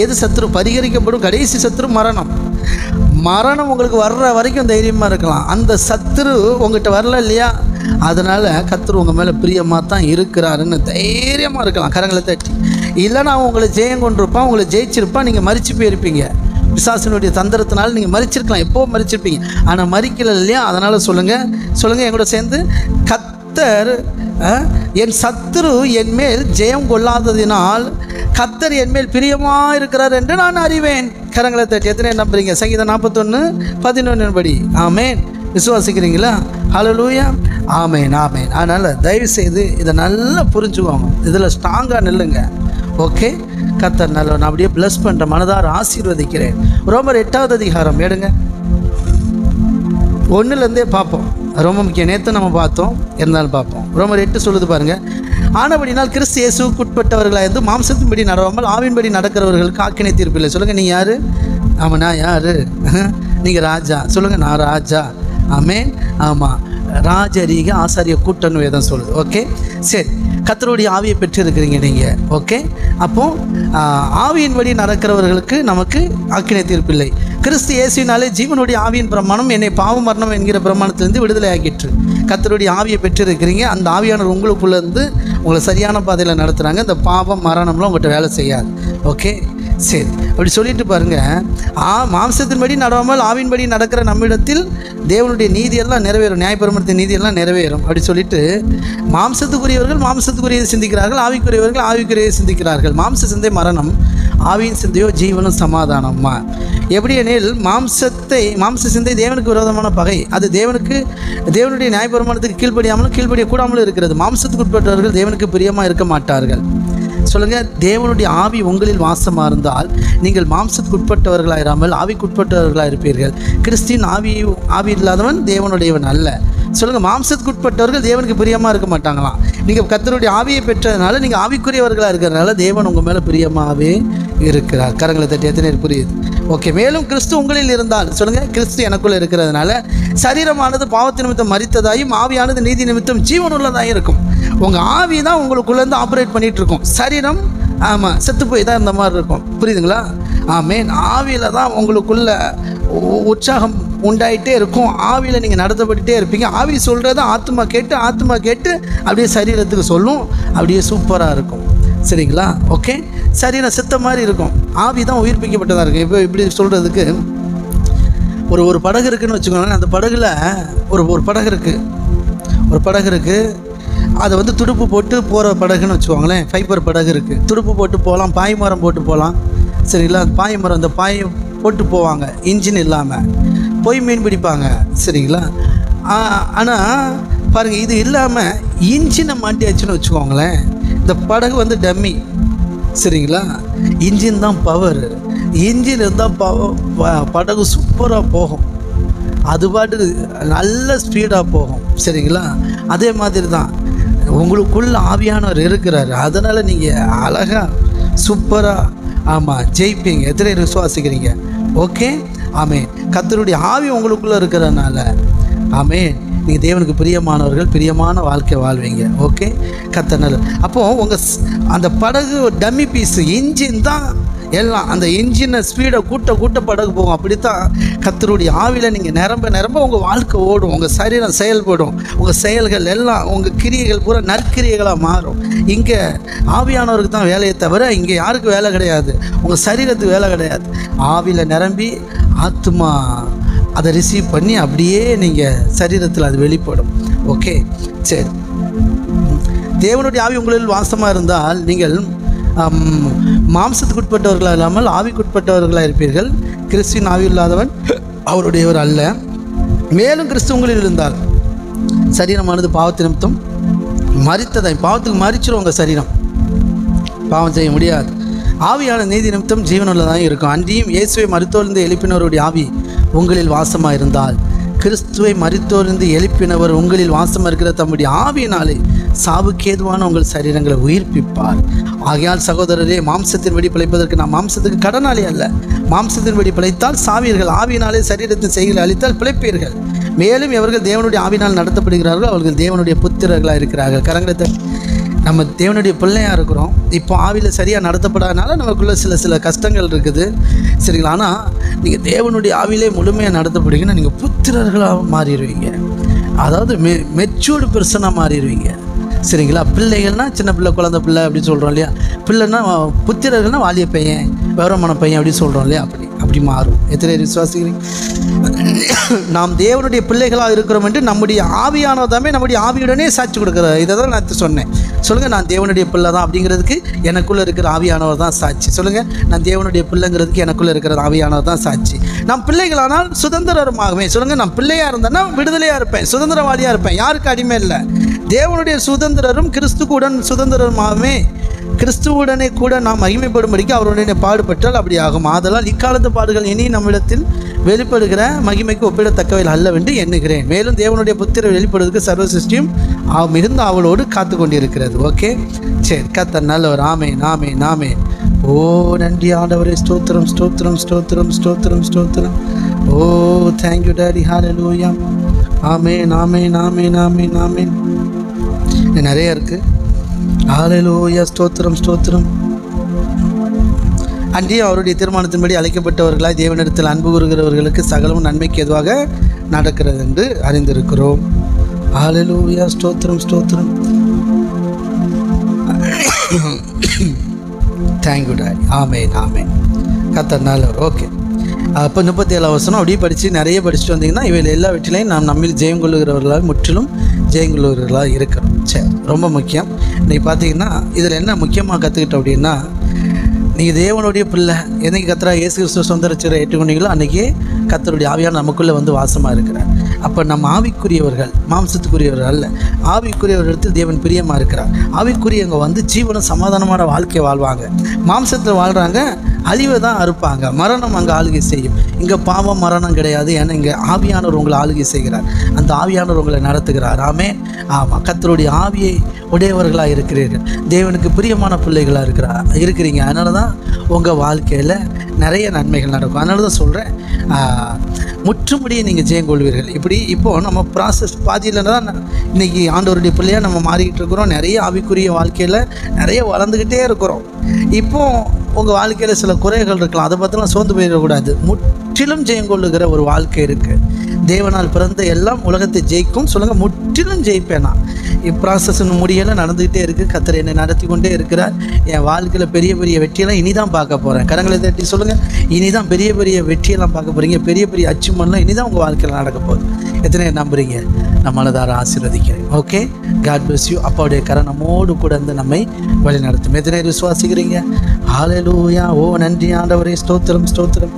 எது சத்துரு பரிகரிக்கப்படும்? கடைசி சத்துரு மரணம். மரணம் உங்களுக்கு வர்ற வரைக்கும் தைரியமாக இருக்கலாம். அந்த சத்துரு உங்கள்கிட்ட வரல இல்லையா, அதனால் கர்த்தர் உங்கள் மேலே பிரியமாக தான் இருக்கிறாருன்னு தைரியமாக இருக்கலாம். கரங்களை தட்டி. இல்லைன்னா உங்களை ஜெயம் கொண்டிருப்பான், உங்களை ஜெயிச்சிருப்பான், நீங்கள் மரிச்சு போயிருப்பீங்க. பிசாசினுடைய தந்திரத்தினால நீங்கள் மரிச்சிருக்கலாம், எப்போவும் மரிச்சிருப்பீங்க. ஆனால் மரிக்கலை இல்லையா? அதனால் சொல்லுங்கள் என் கூட சேர்ந்து, கர்த்தர் என் சத்துரு என் மேல் ஜெயம் கொள்ளாததினால் கர்த்தர் என் மேல் பிரியமாக இருக்கிறார் என்று நான் அறிவேன். கரங்களை தட்டி. எத்தனை நம்புறீங்க? சங்கீதம் 41:11 படி. ஆமேன். விசுவாசிக்கிறீங்களா? ஹல்லேலூயா. ஆமேன், ஆமேன். அதனால் தயவுசெய்து இதை நல்லா புரிஞ்சுக்கோங்க, இதில் ஸ்ட்ராங்காக நில்லுங்க. ஓகே, கர்த்தர் நல்ல. நான் அப்படியே ப்ளஸ் பண்ணுற மனதார ஆசீர்வதிக்கிறேன். ரோமர் 8வது அதிகாரம் எடுங்க, 1லேருந்தே பார்ப்போம். ரொம்ப முக்கியம். நேற்று நம்ம பார்த்தோம், இருந்தாலும் பார்ப்போம். ரோமர் 8 சொல்லுது பாருங்கள். ஆனபடினால் கிறிஸ்து இயேசுவுக்கு உட்பட்டவர்களாக இருந்து மாம்சத்தின்படி நடவாமல் ஆவின்படி நடக்கிறவர்களுக்கு ஆக்கினை தீர்ப்பில்லை. சொல்லுங்கள், நீங்கள் யார்? ஆமாம், நான் யார்? நீங்கள் ராஜா. சொல்லுங்கள், நான் ராஜா. ஆமேன். ஆமாம், ராஜரீக ஆசாரிய கூட்டம்னு வேதம் சொல்லுது. ஓகே, சரி. கர்த்தருடைய ஆவியை பெற்றிருக்கிறீங்க நீங்கள். ஓகே, அப்போது ஆவியின்படி நடக்கிறவர்களுக்கு நமக்கு ஆக்கினை தீர்ப்பில்லை. கிறிஸ்து இயேசுவினாலே ஜீவனுடைய ஆவியின் பிரமாணம் என்னை பாவ மரணம் என்கிற பிரமாணத்திலிருந்து விடுதலை ஆக்கிற்று. கர்த்தருடைய ஆவியை பெற்றிருக்கிறீங்க. அந்த ஆவியானவர் உங்களுக்குள்ளேருந்து உங்களை சரியான பாதையில் நடத்துகிறாங்க. இந்த பாவம் மரணம்லாம் உங்கள்கிட்ட வேலை செய்யாது. ஓகே, சரி. அப்படி சொல்லிட்டு பாருங்கள், மாம்சத்தின்படி நடவாமல் ஆவின்படி நடக்கிற நம்மிடத்தில் தேவனுடைய நீதியெல்லாம் நிறைவேறும், நியாயப்பிரமாணத்தின் நீதியெல்லாம் நிறைவேறும். அப்படி சொல்லிட்டு மாம்சத்துக்குரியவர்கள் மாம்சத்துக்குரியதை சிந்திக்கிறார்கள், ஆவிக்குரியவர்கள் ஆவிக்குரியதை சிந்திக்கிறார்கள். மாம்ச சிந்தை மரணம், ஆவியின் சிந்தையோ ஜீவனும் சமாதானம்மா. எப்படி எனில் மாம்ச சிந்தை தேவனுக்கு விரோதமான பகை. அது தேவனுடைய நியாயப்பிரமாணத்துக்கு கீழ்ப்படியாமலும் கீழ்ப்படியக்கூடாமலும் இருக்கிறது. மாம்சத்துக்கு உட்பட்டவர்கள் தேவனுக்கு பிரியமாக இருக்க மாட்டார்கள். சொல்லுங்கள், தேவனுடைய ஆவி உங்களில் வாசமாக இருந்தால் நீங்கள் மாம்சத்துக்கு உட்பட்டவர்களாயிராமல் ஆவிக்குட்பட்டவர்களாக இருப்பீர்கள். கிறிஸ்தின் ஆவி இல்லாதவன் தேவனுடையவன் அல்ல. சொல்லுங்கள், மாம்சத்துக்கு உட்பட்டவர்கள் தேவனுக்கு பிரியமாக இருக்க மாட்டாங்களாம். நீங்கள் கர்த்தருடைய ஆவியை பெற்றதுனால நீங்கள் ஆவிக்குரியவர்களாக இருக்கிறதுனால தேவன் உங்கள் மேலே பிரியமாகவே இருக்கிறார். கரங்களை தட்டி. எத்தனை புரியுது? ஓகே. மேலும் கிறிஸ்து உங்களில் இருந்தால், சொல்லுங்கள், கிறிஸ்து எனக்குள்ளே இருக்கிறதுனால சரீரமானது பாவத்து நிமித்தம் மரித்ததாயும் ஆவியானது நீதி நிமித்தம் ஜீவனுள்ளதாயும் இருக்கும். உங்கள் ஆவி தான் உங்களுக்குள்ளேருந்து ஆப்ரேட் பண்ணிகிட்டு இருக்கும். சரீரம் ஆமாம் செத்து போய் தான் இந்த மாதிரி இருக்கும். புரியுதுங்களா? ஆமேன். ஆவியில் தான் உங்களுக்குள்ள உற்சாகம் உண்டாயிட்டே இருக்கும். ஆவியில் நீங்கள் நடத்தப்பட்டுட்டே இருப்பீங்க. ஆவி சொல்கிறத ஆத்மா கேட்டு அப்படியே சரீரத்துக்கு சொல்லும். அப்படியே சூப்பராக இருக்கும். சரிங்களா? ஓகே. சரீரம் செத்த மாதிரி இருக்கும், ஆவி தான் உயிர்ப்பிக்கப்பட்டதாக இருக்கும். இப்போ இப்படி சொல்கிறதுக்கு ஒரு படகு இருக்குதுன்னு வச்சுக்கோங்களேன். அந்த படகுல ஒரு படகு இருக்குது. அதை வந்து துடுப்பு போட்டு போகிற படகுன்னு வச்சுக்கோங்களேன். ஃபைபர் படகு இருக்குது, துடுப்பு போட்டு போகலாம், பாய்மரம் போட்டு போகலாம். சரிங்களா? பாய்மரம், அந்த பாய் போட்டு போவாங்க, இன்ஜின் இல்லாமல் போய் மீன் பிடிப்பாங்க. சரிங்களா? ஆனால் பாருங்கள், இது இல்லாமல் இன்ஜினை மாட்டியாச்சுன்னு வச்சுக்கோங்களேன். இந்த படகு வந்து டம்மி. சரிங்களா? இன்ஜின் தான் பவர். இன்ஜின் இருந்தால் படகு சூப்பராக போகும், அது பாட்டுக்கு நல்ல ஸ்பீடாக போகும். சரிங்களா? அதே மாதிரி தான் உங்களுக்குள்ள ஆவியானவர் இருக்கிறார். அதனால் நீங்கள் அழகாக சூப்பராக ஆமாம் ஜெயிப்பீங்க. எத்தனை விசுவாசிக்கிறீங்க? ஓகே, ஆமேன். கர்த்தருடைய ஆவி உங்களுக்குள்ளே இருக்கிறதுனால ஆமேன், நீங்கள் தேவனுக்கு பிரியமானவர்கள், பிரியமான வாழ்க்கை வாழ்வீங்க. ஓகே, கர்த்தர். அப்போது உங்கள் அந்த படகு டம்மி பீஸு, இன்ஜின் தான் எல்லாம். அந்த இன்ஜினை ஸ்பீடை கூட்ட படகு போகும். அப்படித்தான் கர்த்தருடைய ஆவியில் நீங்கள் நிரம்ப உங்கள் வாழ்க்கை ஓடும், உங்கள் சரீரம் செயல்படும், உங்கள் செயல்கள் எல்லாம், உங்கள் கிரியைகள் பூரா நற்கிரியைகளாக மாறும். இங்கே ஆவியானவருக்கு தான் வேலையை தவிர இங்கே யாருக்கும் வேலை கிடையாது, உங்கள் சரீரத்துக்கு வேலை கிடையாது. ஆவியில் நிரம்பி ஆத்மா அதை ரிசீவ் பண்ணி அப்படியே நீங்கள் சரீரத்தில் அது வெளிப்படும். ஓகே, சரி. தேவனுடைய ஆவி உங்களில் வாசமாக இருந்தால் நீங்கள் மாம்சத்துக்குட்பட்டவர்களாக இல்லாமல் ஆவிக்குட்பட்டவர்களாக இருப்பீர்கள். கிறிஸ்துவின் ஆவி இல்லாதவன் அவருடையவர் அல்ல. மேலும் கிறிஸ்து உங்களில் இருந்தால் சரீரமானது பாவத்து நிமித்தம் மரித்ததை பாவத்துக்கு மரிச்சிடும் உங்கள் சரீரம், பாவம் செய்ய முடியாது. ஆவியான நீதி நிமித்தம் ஜீவனுள்ளதாக இருக்கும். அன்றியும் இயேசுவை மரித்தோரிலிருந்து எழுப்பினவருடைய ஆவி உங்களில் வாசமாக இருந்தால், கிறிஸ்துவை மரித்தோரிலிருந்து எழுப்பினவர் உங்களில் வாசமாக இருக்கிற தம்முடைய ஆவியினாலே சாவுக்கேதுவான உங்கள் சரீரங்களை உயிர்ப்பிப்பார். ஆகையால் சகோதரரே, மாம்சத்தின்படி பிழைப்பதற்கு நாம் மாம்சத்துக்கு கடனாளி அல்ல. மாம்சத்தின்படி பிழைத்தால் சாவீர்கள், ஆவியினாலே சரீரத்தின் செய்களை அளித்தால் பிழைப்பீர்கள். மேலும் எவர்கள் தேவனுடைய ஆவினால் நடத்தப்படுகிறார்கள் அவர்கள் தேவனுடைய புத்திரர்களாக இருக்கிறார்கள். கரங்களை நம்ம தேவனுடைய பிள்ளையாக இருக்கிறோம். இப்போ ஆவியில் சரியாக நடத்தப்படாதனால நமக்குள்ளே சில கஷ்டங்கள் இருக்குது, சரிங்களா? ஆனால் நீங்கள் தேவனுடைய ஆவிலே முழுமையாக நடத்தப்படுவீங்கன்னா நீங்கள் புத்திரர்களாக மாறிடுவீங்க. அதாவது மெச்சூர்டு பெர்சனாக மாறிடுவீங்க, சரிங்களா? பிள்ளைகள்னால் சின்ன பிள்ளை, குழந்தை பிள்ளை அப்படின்னு சொல்கிறோம் இல்லையா? பிள்ளைன்னா புத்திரர்கள்னால் வாலிய பையன், விவரமான பையன் அப்படின்னு சொல்கிறோம் இல்லையா? அப்படி மாறும். எத்தனை விசுவாசிக்கிறீங்க? நாம் தேவனுடைய பிள்ளைகளாக இருக்கிறோம் என்று நம்முடைய ஆவியானதாமே நம்முடைய ஆவியுடனே சாட்சி கொடுக்குற. இதை தான் நான் சொன்னேன். சொல்லுங்கள், நான் தேவனுடைய பிள்ளை தான் அப்படிங்கிறதுக்கு எனக்குள்ளே இருக்கிற ஆவியானவர் தான் சாட்சி. சொல்லுங்கள், நான் தேவனுடைய பிள்ளைங்கிறதுக்கு எனக்குள்ளே இருக்கிற ஆவியானவர் தான் சாட்சி. நாம் பிள்ளைகளானால் சுதந்திரமாகவே. சொல்லுங்கள், நான் பிள்ளையாக இருந்தேன்னா விடுதலையாக இருப்பேன், சுதந்திரவாதியாக இருப்பேன், யாருக்கு அடிமை இல்லை. தேவனுடைய சுதந்திரரும் கிறிஸ்துவுடன் சுதந்திரமாகவே. கிறிஸ்துவுடனே கூட நாம் மகிமைப்படும்படிக்கு அவருடனே பாடுபட்டால் அப்படி ஆகும். ஆதலால் இக்காலத்து பாடுகள் இனி நம்மிடத்தில் வெளிப்படுகிற மகிமைக்கு ஒப்பிடத்தக்கவையில் அல்லவென்று எண்ணுகிறேன். மேலும் தேவனுடைய புத்திர வெளிப்படுவதற்கு சர்வ சிருஷ்டியும் மிகுந்த அவளோடு காத்து கொண்டிருக்கிறது. ஓகே, சரி. கர்த்தர் நல்லவர். ஆமென், ஆமென், ஆமென். ஓ நன்றி ஆண்டவரே, ஸ்தோத்திரம், ஸ்தோத்திரம், ஸ்தோத்திரம், ஸ்தோத்திரம், ஸ்தோத்திரம். ஓ தேங்க்யூ டாடி, ஹல்லேலூயா. ஆமென், ஆமென், ஆமென், ஆமென், ஆமென். நிறைய இருக்குது. ஹல்லேலூயா, ஸ்தோத்திரம், ஸ்தோத்திரம். அன்றையும் அவருடைய தீர்மானத்தின்படி அழைக்கப்பட்டவர்களாய் தேவனிடத்தில் அன்பு கூறுகிறவர்களுக்கு சகலமும் நன்மைக்கு எதுவாக நடக்கிறது என்று அறிந்திருக்கிறோம். ஹல்லேலூயா, ஸ்தோத்திரம், ஸ்தோத்திரம். Thank you daddy. ஆமென், ஆமென். கர்த்தர் நல்லவர். ஓகே, அப்போ 37 வசனம் அப்படியே நிறைய படிச்சுட்டு வந்தீங்கன்னா இவையில் எல்லா வீட்டிலையும் நாம் நம்மில் ஜெயம் கொள்ளுகிறவர்களாக முற்றிலும் ஜெயம் கொள்ளுகிறவர்களாக இருக்கிறோம். சரி, ரொம்ப முக்கியம். இன்றைக்கி பார்த்தீங்கன்னா இதில் என்ன முக்கியமாக கற்றுக்கிட்டோம் அப்படின்னா, நீங்கள் தேவனுடைய பிள்ளை என்னைக்கு கர்த்தராகிய இயேசு கிறிஸ்துவ சொந்த ரட்சகரை ஏற்றுக்கொண்டீங்களோ அன்றைக்கி கர்த்தருடைய ஆவியான நமக்குள்ளே வந்து வாசமாக இருக்கிறார். அப்போ நம்ம ஆவிக்குரியவர்கள், மாம்சத்துக்குரியவர்கள் அல்ல. ஆவிக்குரியவர்களிடத்தில் தேவன் பிரியமாக இருக்கிறார். ஆவிக்குரியவங்க வந்து ஜீவனம் சமாதானமான வாழ்க்கையை வாழ்வாங்க. மாம்சத்தில் வாழ்கிறாங்க, அழிவை தான் அறுப்பாங்க. மரணம் அங்கே ஆளுகை செய்யும். இங்கே பாவம் மரணம் கிடையாது. ஏன்னா இங்கே ஆவியானவர் உங்களை ஆளுகை செய்கிறார். அந்த ஆவியானவர் உங்களை நடத்துகிறார். ஆமென். ஆமாம், கர்த்தருடைய ஆவியை உடையவர்களாக இருக்கிறீர்கள். தேவனுக்கு பிரியமான பிள்ளைகளாக இருக்கிறீங்க. அதனால தான் உங்கள் வாழ்க்கையில் நிறைய நன்மைகள் நடக்கும். அதனால தான் சொல்கிறேன், முற்றுமுடியை நீங்கள் ஜெயம் கொள்வீர்கள். இப்போது நம்ம ப்ராசஸ் பாதியில் தான் இன்றைக்கி ஆண்டவருடைய பிள்ளையாக நம்ம மாறிக்கிட்டு இருக்கிறோம். நிறைய ஆவிக்குரிய வாழ்க்கையில் நிறைய வளர்ந்துக்கிட்டே இருக்கிறோம். இப்போது உங்கள் வாழ்க்கையில் சில குறைகள் இருக்கலாம், அதை பற்றிலாம் சோர்ந்து போயிடக்கூடாது. முற்றிலும் ஜெயம் கொள்ளுகிற ஒரு வாழ்க்கை இருக்குது. தேவனால் பிறந்த எல்லாம் உலகத்தை ஜெயிக்கும். சொல்லுங்கள், முற்றிலும் ஜெயிப்பேனா. இப்ராசஸ் முடியலை, நடந்துக்கிட்டே இருக்குது. கர்த்தர் என்னை நடத்தி கொண்டே இருக்கிறார். என் வாழ்க்கையில் பெரிய பெரிய வெற்றியெல்லாம் இனி தான் பார்க்க போகிறேன். கரங்களை தட்டி சொல்லுங்கள், இனி தான் பெரிய பெரிய வெற்றியெல்லாம் பார்க்க போகிறீங்க. பெரிய பெரிய அச்சீவ்மெண்ட்லாம் இனி தான் உங்கள் வாழ்க்கையில் நடக்க போகுது. எத்தனை நம்புறீங்க? நம்மளதார ஆசீர்வதிக்கிறேன். Okay, God bless you. அப்பாவுடைய கரம் நம்மோடு கூட இருந்து நம்மை வழி நடத்தும். எத்தனை விசுவாசிக்கிறீங்க? ஹல்லேலூயா. ஓ நன்றி ஆண்டவரே, ஸ்தோத்திரம், ஸ்தோத்திரம்,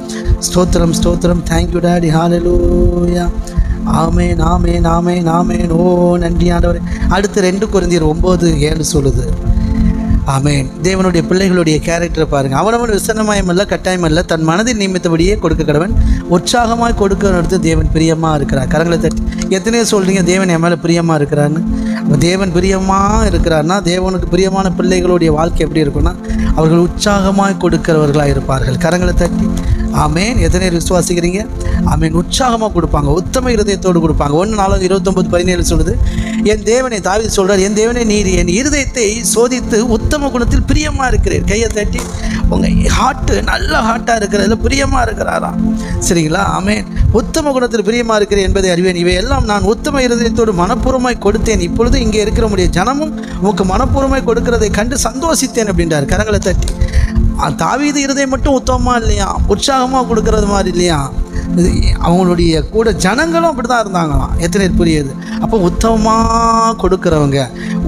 ஸ்தோத்திரம், ஸ்தோத்திரம். Thank you daddy. ஹல்லேலூயா. ஆமென், ஆமென், ஆமென், ஆமென். ஓ நன்றி ஆண்டவரே. அடுத்து 2 கொரிந்தியர் 9:7 சொல்லுது. ஆமென். தேவனுடைய பிள்ளைகளுடைய கேரக்டரை பாருங்கள். அவனவன் விசனமாயம் அல்ல, கட்டாயம் அல்ல, தன் மனதில் நியமித்தபடியே கொடுக்க கடவன். உற்சாகமாக கொடுக்க நடத்து தேவன் பிரியமாக இருக்கிறார். கரங்களை தட்டி எத்தனையோ சொல்கிறீங்க தேவன் என் மேலே பிரியமாக இருக்கிறான்னு. தேவன் பிரியமாக இருக்கிறார்னா, தேவனுக்கு பிரியமான பிள்ளைகளுடைய வாழ்க்கை எப்படி இருக்குன்னா, அவர்கள் உற்சாகமாக கொடுக்கிறவர்களாக இருப்பார்கள். கரங்களை தட்டி ஆமென். எத்தனை விசுவாசிக்கிறீங்க? ஆமென். உற்சாகமாக கொடுப்பாங்க, உத்தம இருதயத்தோடு கொடுப்பாங்க. 1:4-29-17 சொல்லுது, என் தேவனை தாவீது சொல்கிறார், என் தேவனை நீர் என் இருதயத்தை சோதித்து உத்தம குணத்தில் பிரியமாக இருக்கிறீர். கையை தட்டி உங்கள் ஹார்ட்டு நல்ல ஹார்ட்டாக இருக்கிறதுல பிரியமாக இருக்கிறாராம். சரிங்களா? ஆமென். உத்தம குணத்தில் பிரியமாக இருக்கிறேன் என்பதை அறிவேன். இவை எல்லாம் நான் உத்தம இருதயத்தோடு மனப்பூர்வமாய் கொடுத்தேன். இப்பொழுது இங்கே இருக்கிற முடிய ஜனமும் உனக்கு மனப்பூர்வமாய் கொடுக்கிறதை கண்டு சந்தோஷித்தேன் அப்படின்றார். கரங்களை தட்டி தாவீது இருதயம் மட்டும் உத்தமமாக இல்லையா, உற்சாகமாக கொடுக்கறது மாதிரி இல்லையா, அவங்களுடைய கூட ஜனங்களும் அப்படி தான் இருந்தாங்களாம். எத்தனை புரியுது? அப்போ உத்தமமாக கொடுக்குறவங்க,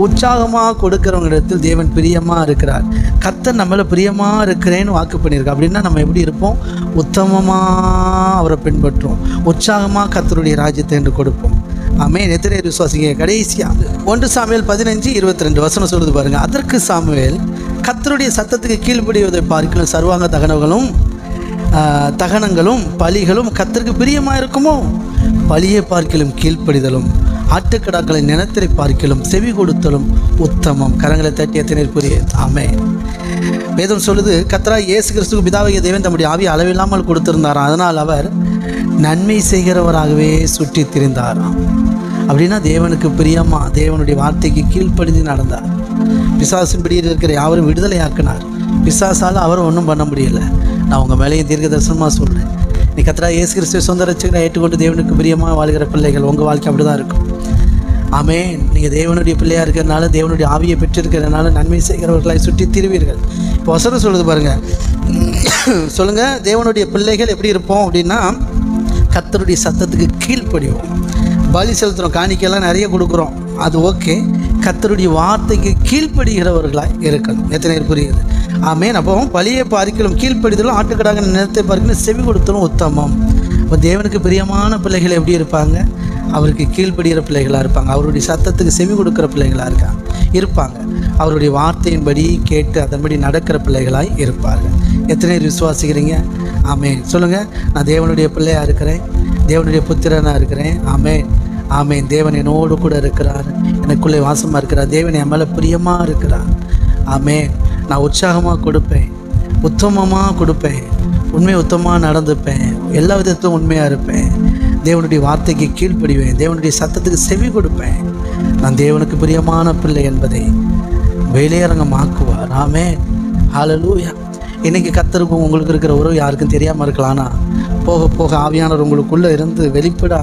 உற்சாகமாக கொடுக்குறவங்க இடத்தில் தேவன் பிரியமாக இருக்கிறார். கர்த்தர் நம்மள பிரியமாக இருக்கிறேன்னு வாக்கு பண்ணியிருக்கா. அப்படின்னா நம்ம எப்படி இருப்போம்? உத்தமமாக அவரை பின்பற்றுவோம், உற்சாகமாக கர்த்தருடைய ராஜ்யத்தை என்று கொடுப்போம். ஆமென். எத்தனை பேர் விசுவாசிங்க? கடைசியாக 1 சாமுவேல் 15:22 வசனம் சொல்லுது பாருங்க. அதற்கு சாமுவேல், கர்த்தருடைய சத்தத்துக்கு கீழ்ப்படிவதை பார்க்கலாம் சர்வாங்க தகனங்களும் பலிகளும் கர்த்தருக்கு பிரியமாக இருக்குமோ? பலியை பார்க்கலும் கீழ்ப்படிதலும் ஆட்டுக்கடாக்களை நிலத்திரை பார்க்கலும் செவி கொடுத்தலும் உத்தமம். கரங்களை தட்டி எத்தனை புரியுது? ஆமென். வேதம் சொல்லுது, கர்த்தராகிய இயேசு கிறிஸ்துவுக்கு பிதாவாகிய தேவன் தம்முடைய ஆவி அளவில்லாமல் கொடுத்திருந்தாராம். அதனால் அவர் நன்மை செய்கிறவராகவே சுற்றி திரிந்தாராம். அப்படின்னா தேவனுக்கு பிரியமா தேவனுடைய வார்த்தைக்கு கீழ்ப்படிந்து நடந்தார். பிசாசின் பிடியில் இருக்கிற யாவரும் விடுதலையாக்கினார். பிசாசால் அவர் ஒன்றும் பண்ண முடியல. நான் உங்கள் மேலேயும் தீர்க்க தரிசனமாக சொல்கிறேன். நீ கர்த்தராகிய இயேசு கிறிஸ்துவை சொந்த ரட்சகராக ஏற்றுக்கொண்டு தேவனுக்கு பிரியமாக வாழ்கிற பிள்ளைகள், உங்கள் வாழ்க்கை அப்படி தான் இருக்கும். ஆமென். நீங்கள் தேவனுடைய பிள்ளையாக இருக்கிறதுனால, தேவனுடைய ஆவியை பெற்றிருக்கிறதுனால நன்மை செய்கிறவர்களாய் சுற்றி திருவீர்கள். இப்போ வசனம் சொல்லுது பாருங்கள். சொல்லுங்கள், தேவனுடைய பிள்ளைகள் எப்படி இருப்போம் அப்படின்னா, கர்த்தருடைய சத்தத்துக்கு கீழ்ப்படிவோம். பலி செலுத்துகிறோம், காணிக்கையெல்லாம் நிறைய கொடுக்குறோம், அது ஓகே. கர்த்தருடைய வார்த்தைக்கு கீழ்ப்படுகிறவர்களாக இருக்கணும். எத்தனை பேர் புரியுது? ஆமென். அப்போ பலியை பார்க்கலும் கீழ்ப்படிதலும் ஆட்டுக்கடாக நிலத்தை பார்க்கலும் செவி கொடுத்தலும் உத்தமம். இப்போ தேவனுக்கு பிரியமான பிள்ளைகள் எப்படி இருப்பாங்க? அவருக்கு கீழ்ப்படுகிற பிள்ளைகளாக இருப்பாங்க. அவருடைய சத்தத்துக்கு செவி கொடுக்குற பிள்ளைகளாக இருப்பாங்க. அவருடைய வார்த்தையின்படி கேட்டு அதன்படி நடக்கிற பிள்ளைகளாய் இருப்பார்கள். எத்தனை பேர் விசுவாசிக்கிறீங்க? ஆமென். சொல்லுங்கள், நான் தேவனுடைய பிள்ளையாக இருக்கிறேன், தேவனுடைய புத்திரனாக இருக்கிறேன். ஆமென். ஆமென். தேவன் என்னோடு கூட இருக்கிறார், எனக்குள்ளே வாசமாக இருக்கிறார், தேவன் என் மேலே பிரியமாக இருக்கிறார். ஆமென். நான் உற்சாகமாக கொடுப்பேன், உத்தமமாக கொடுப்பேன், உத்தமமாக நடந்துப்பேன், எல்லா விதத்திலும் உண்மையாக இருப்பேன், தேவனுடைய வார்த்தைக்கு கீழ்ப்படிவேன், தேவனுடைய சத்தத்துக்கு செவி கொடுப்பேன். நான் தேவனுக்கு பிரியமான பிள்ளை என்பதை வெளியரங்கமாக்குவார். ஆமென். ஹல்லேலூயா. இன்றைக்கி கர்த்தருக்கும் உங்களுக்கு இருக்கிற உறவு யாருக்கும் தெரியாமல் இருக்கலாம். ஆனால் போக போக ஆவியானவர் உங்களுக்குள்ளே இருந்து வெளிப்பட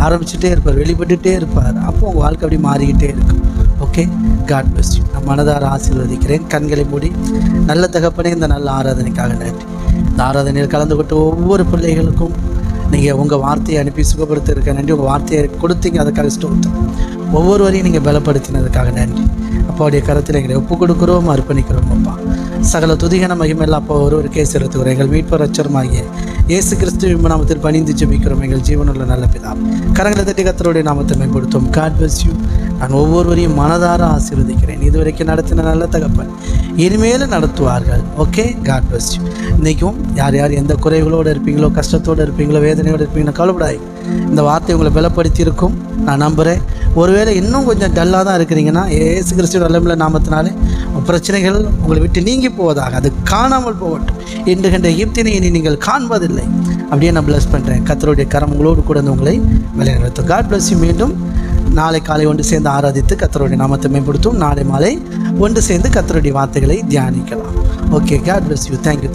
ஆரம்பிச்சுட்டே இருப்பார், வெளிப்பட்டுகிட்டே இருப்பார். அப்போ உங்கள் வாழ்க்கை அப்படி மாறிக்கிட்டே இருக்கும். Okay, God bless you. நான் மனதார ஆசீர்வதிக்கிறேன். கண்களை மூடி. நல்ல தகப்பனே, இந்த நல்ல ஆராதனைக்காக நன்றி. இந்த ஆராதனையில் கலந்து கொண்டு ஒவ்வொரு பிள்ளைகளுக்கும் நீங்கள் உங்கள் வார்த்தையை அனுப்பி சுகப்படுத்த இருக்க நன்றி. உங்கள் வார்த்தையை கொடுத்தீங்க, அதுக்காக ஸ்தோத்திரம். ஒவ்வொருவரையும் நீங்கள் பலப்படுத்தினதுக்காக நன்றி. அப்பாவுடைய கருத்தில் எங்களை ஒப்புக் கொடுக்குறோம், அர்ப்பணிக்கிறோம். அப்பா, சகல துதிகன மகிமையெல்லாம் அப்பா ஒருவருக்கே செலுத்துகிறோம். எங்கள் மீட்பர் ரட்சகருமாகிய இயேசு கிறிஸ்துவின் நாமத்தில் பணிந்து ஜெபிக்கிறோம் எங்கள் ஜீவனுள்ள நல்ல பிதாவே. கரங்களை தட்டி கர்த்தருடைய நாமத்தை மேம்படுத்தும். God bless you. நான் ஒவ்வொருவரையும் மனதார ஆசீர்வதிக்கிறேன். இதுவரைக்கும் நடத்தின நல்ல தகப்பன் இனிமேலும் நடத்துவார்கள். Okay, God bless you. இன்றைக்கும் யார் யார் எந்த குறைகளோடு இருப்பீங்களோ, கஷ்டத்தோடு இருப்பீங்களோ, வேதனையோடு இருப்பீங்களோ, கவலைப்படாதீங்க. இந்த வார்த்தை உங்களை பலப்படுத்தி இருக்கும் நான் நம்புகிறேன். ஒருவேளை இன்னும் கொஞ்சம் டல்லாக தான் இருக்கிறீங்கன்னா, இயேசு கிறிஸ்துவின் வல்லமையுள்ள நாமத்தினாலே பிரச்சனைகள் உங்களை விட்டு நீங்கி போவதாக, அது காணாமல் போகட்டும். இன்று கண்ட எகிப்தினை இனி நீங்கள் காண்பதில்லை. அப்படியே நான் பிளஸ் பண்ணுறேன். கர்த்தருடைய கரம் உங்களோடு கூட உங்களை வழிநடத்தும். God bless you. மீண்டும் நாளை காலை ஒன்று சேர்ந்து ஆராதித்து கர்த்தருடைய நாமத்தை மேம்படுத்தும். நாளை மாலை ஒன்று சேர்ந்து கர்த்தருடைய வார்த்தைகளை தியானிக்கலாம். Okay, God bless you. Thank you.